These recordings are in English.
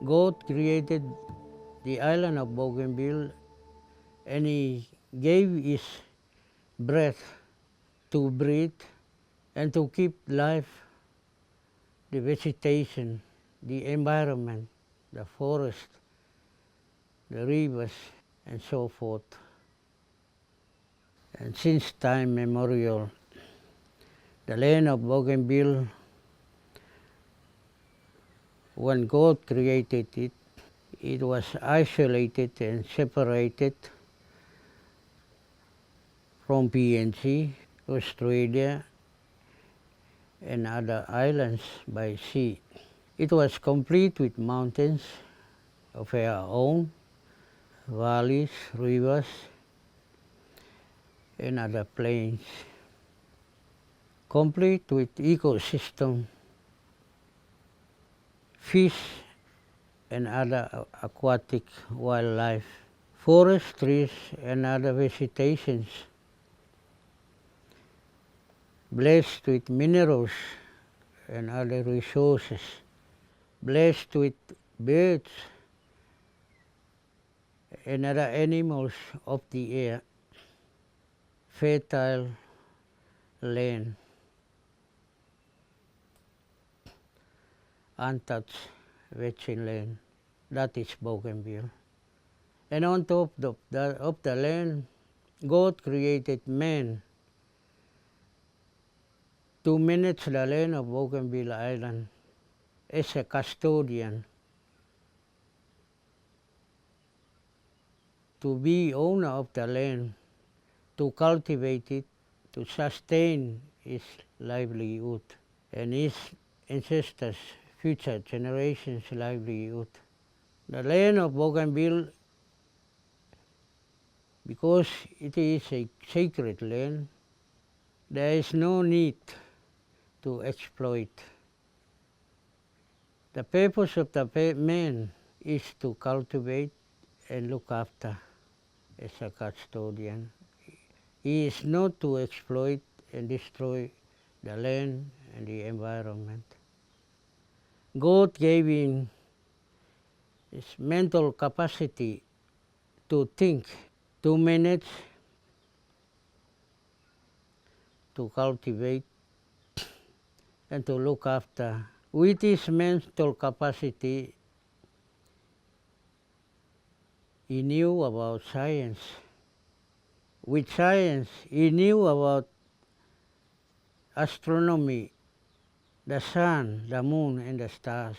God created the island of Bougainville, and he gave his breath to breathe and to keep life, the vegetation, the environment, the forest, the rivers, and so forth. And since time memorial, the land of Bougainville, when God created it, it was isolated and separated from PNG, Australia, and other islands by sea. It was complete with mountains of our own, valleys, rivers, and other plains. Complete with ecosystem, fish and other aquatic wildlife, forest, trees, and other vegetations, blessed with minerals and other resources, blessed with birds and other animals of the air, fertile land, untouched virgin land. That is Bougainville. And on top of the land, God created man to manage the land of Bougainville Island as a custodian, to be owner of the land, to cultivate it, to sustain his livelihood and his ancestors' future generations' livelihood. The land of Bougainville, because it is a sacred land, there is no need to exploit. The purpose of the man is to cultivate and look after as a custodian. He is not to exploit and destroy the land and the environment. God gave him his mental capacity to think, to manage, to cultivate, and to look after. With his mental capacity, he knew about science. With science, he knew about astronomy, the sun, the moon, and the stars.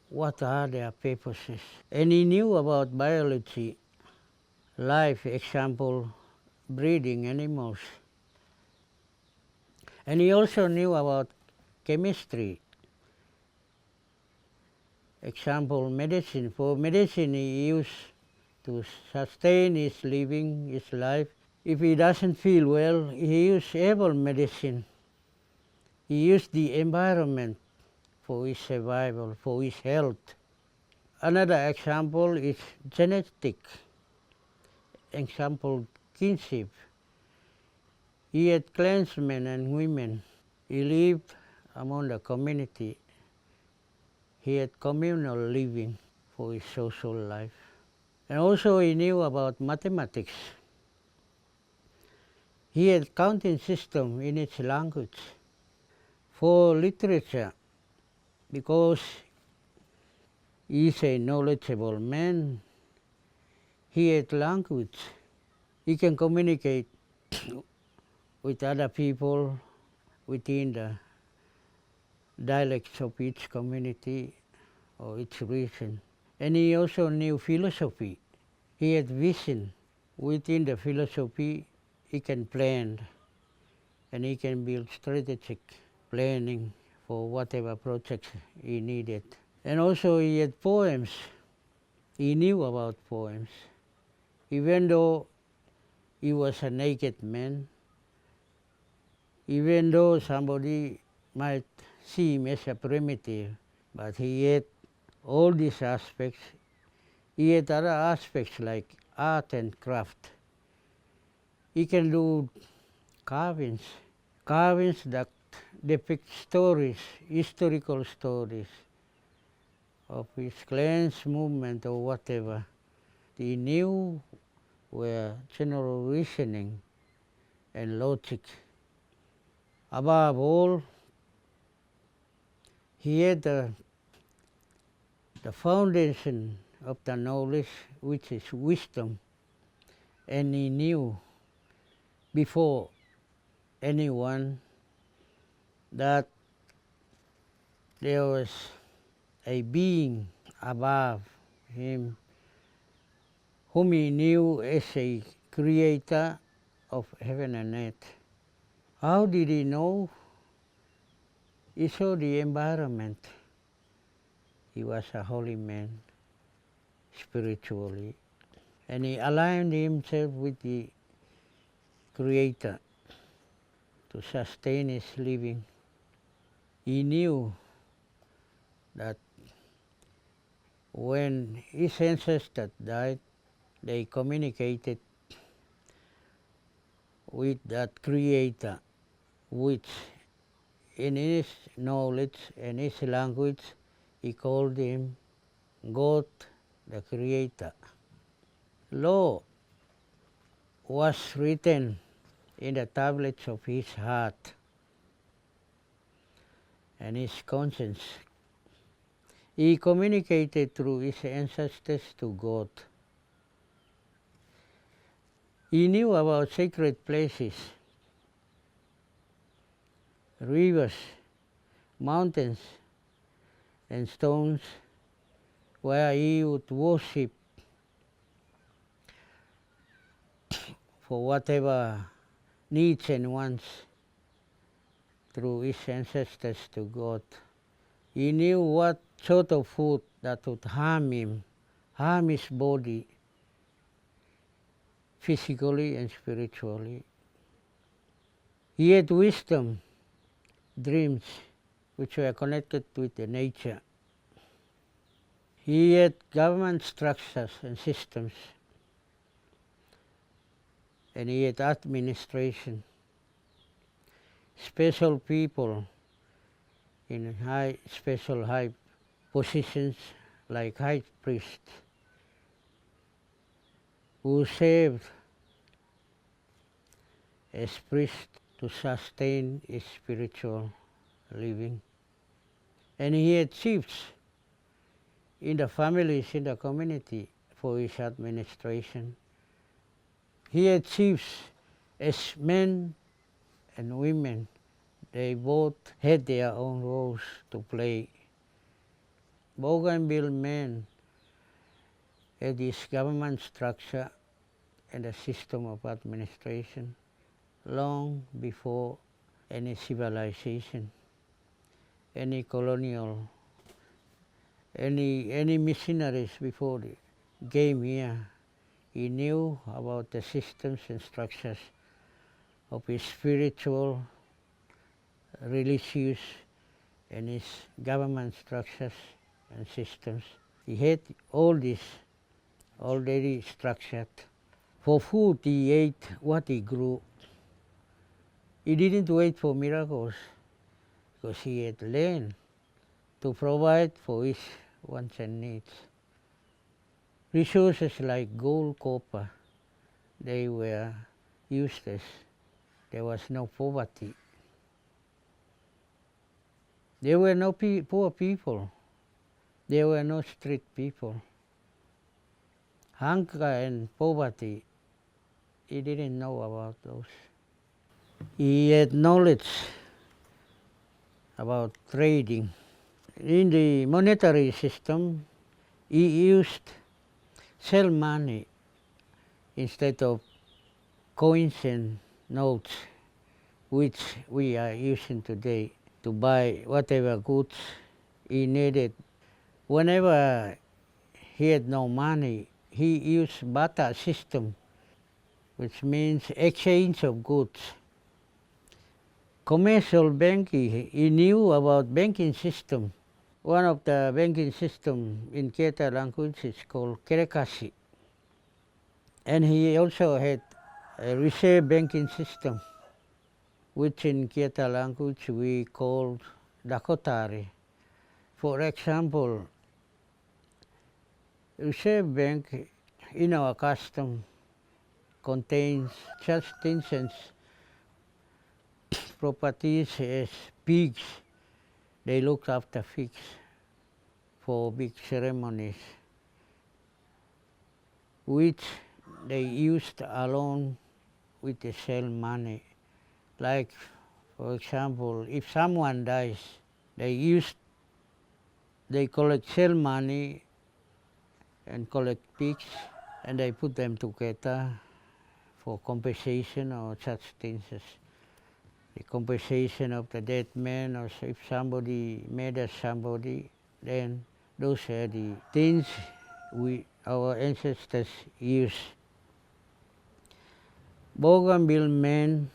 What are their purposes? And he knew about biology, life, example, breeding animals. And he also knew about chemistry, example, medicine. For medicine, he used to sustain his living, his life. If he doesn't feel well, he used herbal medicine. He used the environment for his survival, for his health. Another example is genetic. Example, kinship. He had clansmen and women. He lived among the community. He had communal living for his social life. And also he knew about mathematics. He had counting system in its language. For literature, because he is a knowledgeable man, he had language. He can communicate with other people within the dialects of each community or each region. And he also knew philosophy. He had vision. Within the philosophy, he can plan and he can build strategic planning for whatever projects he needed. And also he had poems. He knew about poems. Even though he was a naked man, even though somebody might see him as a primitive, but he had all these aspects. He had other aspects like art and craft. He can do carvings that depict stories, historical stories of his clan's movement or whatever. He knew were general reasoning and logic. Above all, he had the foundation of the knowledge, which is wisdom, and he knew before anyone that there was a being above him whom he knew as a creator of heaven and earth. How did he know? He saw the environment. He was a holy man spiritually, and he aligned himself with the Creator to sustain his living. He knew that when his ancestors died, they communicated with that Creator, which in his knowledge and his language, he called him God, the Creator. Law was written in the tablets of his heart and his conscience. He communicated through his ancestors to God. He knew about sacred places, rivers, mountains, and stones where he would worship for whatever needs and wants through his ancestors to God. He knew what sort of food that would harm him, harm his body, physically and spiritually. He had wisdom, dreams, which were connected with the nature. He had government structures and systems, and he had administration, special people in special high positions like high priest, who served as priest to sustain his spiritual living. And he had chiefs in the families, in the community for his administration. He had chiefs as men and women. They both had their own roles to play. Bougainville men had this government structure and a system of administration long before any civilization, any colonial, any missionaries before they came here. He knew about the systems and structures of his spiritual, religious, and his government structures and systems. He had all this already structured. For food, he ate what he grew. He didn't wait for miracles because he had land to provide for his wants and needs. Resources like gold, copper, they were useless. There was no poverty. There were no poor people. There were no street people. Hunger and poverty, he didn't know about those. He had knowledge about trading. In the monetary system, he used sell money instead of coins and notes, which we are using today to buy whatever goods he needed. Whenever he had no money, he used barter system, which means exchange of goods. Commercial banking, he knew about banking system. One of the banking system in Curator language is called Kerekasi. And he also had a reserve banking system, which in Curator language we called Dakotari. For example, Reserve Bank in our custom contains such things as properties as pigs. They looked after pigs for big ceremonies, which they used along with the sale money. Like, for example, if someone dies, they collect sale money and collect pigs, and they put them together for compensation or such things as the compensation of the dead man, or if somebody murders somebody, then those are the things our ancestors used. Bougainville man,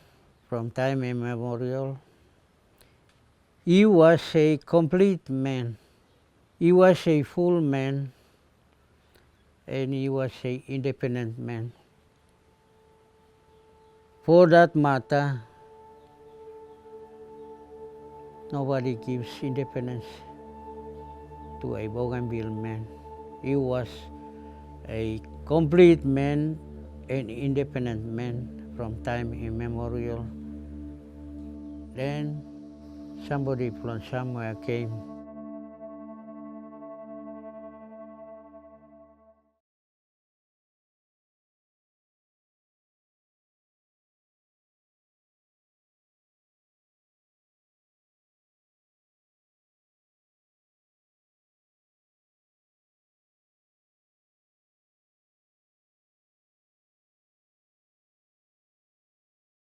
from time immemorial, he was a complete man. He was a full man, and he was an independent man. For that matter, nobody gives independence to a Bougainville man. He was a complete man, an independent man from time immemorial. Then somebody from somewhere came